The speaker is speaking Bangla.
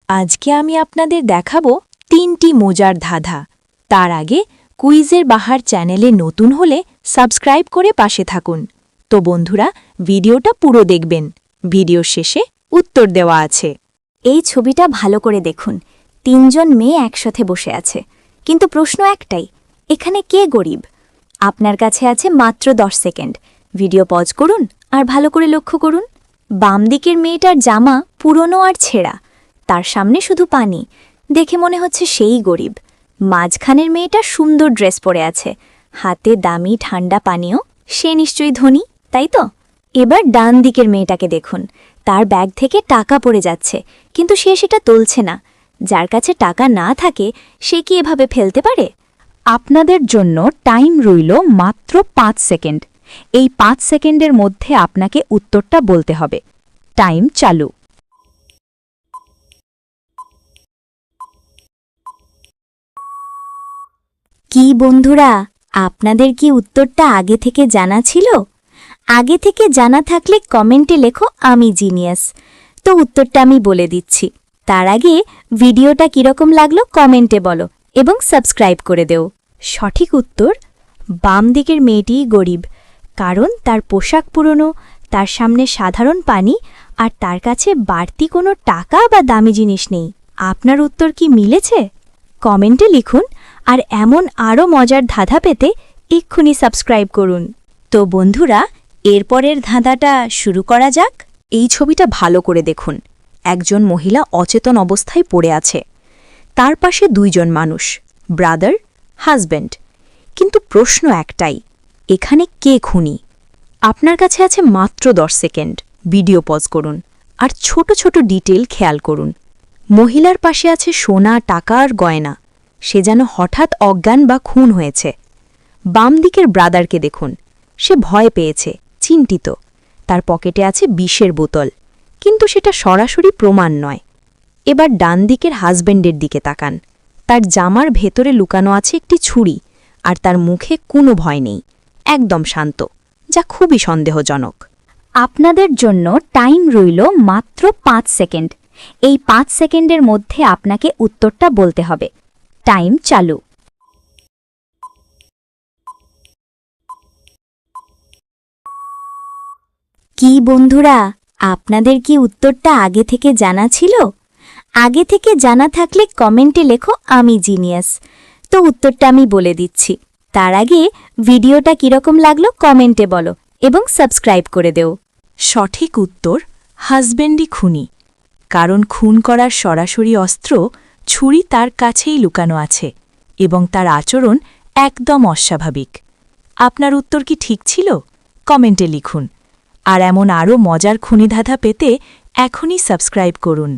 আজকে আমি আপনাদের দেখাবো 3টি মজার ধাঁধা। তার আগে কুইজের বাহার চ্যানেলে নতুন হলে সাবস্ক্রাইব করে পাশে থাকুন। তো বন্ধুরা, ভিডিওটা পুরো দেখবেন। ভিডিওর শেষে উত্তর দেওয়া আছে। এই ছবিটা ভালো করে দেখুন। 3জন মেয়ে একসাথে বসে আছে, কিন্তু প্রশ্ন একটাই, এখানে কে গরিব? আপনার কাছে আছে মাত্র 10 সেকেন্ড। ভিডিও পজ করুন আর ভালো করে লক্ষ্য করুন। বাম দিকের মেয়েটার জামা পুরনো আর ছেঁড়া, তার সামনে শুধু পানি, দেখে মনে হচ্ছে সেই গরিব। মাঝখানের মেয়েটা সুন্দর ড্রেস পরে আছে, হাতে দামি ঠান্ডা পানীয়, সে নিশ্চয়ই ধনী, তাই তো? এবার ডান দিকের মেয়েটাকে দেখুন, তার ব্যাগ থেকে টাকা পড়ে যাচ্ছে, কিন্তু সে সেটা তুলছে না। যার কাছে টাকা না থাকে সে কি এভাবে ফেলতে পারে? আপনাদের জন্য টাইম রইল মাত্র 5 সেকেন্ড। এই 5 সেকেন্ডের মধ্যে আপনাকে উত্তরটা বলতে হবে। টাইম চালু। কি বন্ধুরা, আপনাদের কি উত্তরটা আগে থেকে জানা ছিল? আগে থেকে জানা থাকলে কমেন্টে লেখো আমি জিনিয়াস। তো উত্তরটা আমি বলে দিচ্ছি। তার আগে ভিডিওটা কীরকম লাগলো কমেন্টে বলো এবং সাবস্ক্রাইব করে দেও। সঠিক উত্তর, বাম দিকের মেয়েটিই গরিব, কারণ তার পোশাক পুরনো, তার সামনে সাধারণ পানি, আর তার কাছে বাড়তি কোনো টাকা বা দামি জিনিস নেই। আপনার উত্তর কি মিলেছে? কমেন্টে লিখুন, আর এমন আরও মজার ধাঁধা পেতে এক্ষুনি সাবস্ক্রাইব করুন। তো বন্ধুরা, এরপরের ধাঁধাটা শুরু করা যাক। এই ছবিটা ভালো করে দেখুন। একজন মহিলা অচেতন অবস্থায় পড়ে আছে, তার পাশে 2জন মানুষ, ব্রাদার, হাজব্যান্ড। কিন্তু প্রশ্ন একটাই, এখানে কে খুনি? আপনার কাছে আছে মাত্র 10 সেকেন্ড। ভিডিও পজ করুন আর ছোট ছোট ডিটেল খেয়াল করুন। মহিলার পাশে আছে সোনা, টাকা আর গয়না, সে যেন হঠাৎ অজ্ঞান বা খুন হয়েছে। বাম দিকের ব্রাদারকে দেখুন, সে ভয় পেয়েছে, চিন্তিত। তার পকেটে আছে বিষের বোতল, কিন্তু সেটা সরাসরি প্রমাণ নয়। এবার ডান দিকের হাজব্যান্ডের দিকে তাকান, তার জামার ভেতরে লুকানো আছে একটি ছুরি, আর তার মুখে কোনো ভয় নেই, একদম শান্ত, যা খুবই সন্দেহজনক। আপনাদের জন্য টাইম রইল মাত্র 5 সেকেন্ড। এই 5 সেকেন্ডের মধ্যে আপনাকে উত্তরটা বলতে হবে। টাইম চালু। কি বন্ধুরা, আপনাদের কি উত্তরটা আগে থেকে জানা ছিল? আগে থেকে জানা থাকলে কমেন্টে লেখো আমি জিনিয়াস। তো উত্তরটা আমি বলে দিচ্ছি। তার আগে ভিডিওটা কীরকম লাগলো কমেন্টে বলো এবং সাবস্ক্রাইব করে দেও। সঠিক উত্তর, হাজব্যান্ডই খুনি, কারণ খুন করার সরাসরি অস্ত্র ছুরি তার কাছেই লুকানো আছে এবং তার আচরণ একদম অস্বাভাবিক। আপনার উত্তর কি ঠিক ছিল? কমেন্টে লিখুন। আর এমন আরও মজার খুনিধাঁধা পেতে এখনই সাবস্ক্রাইব করুন।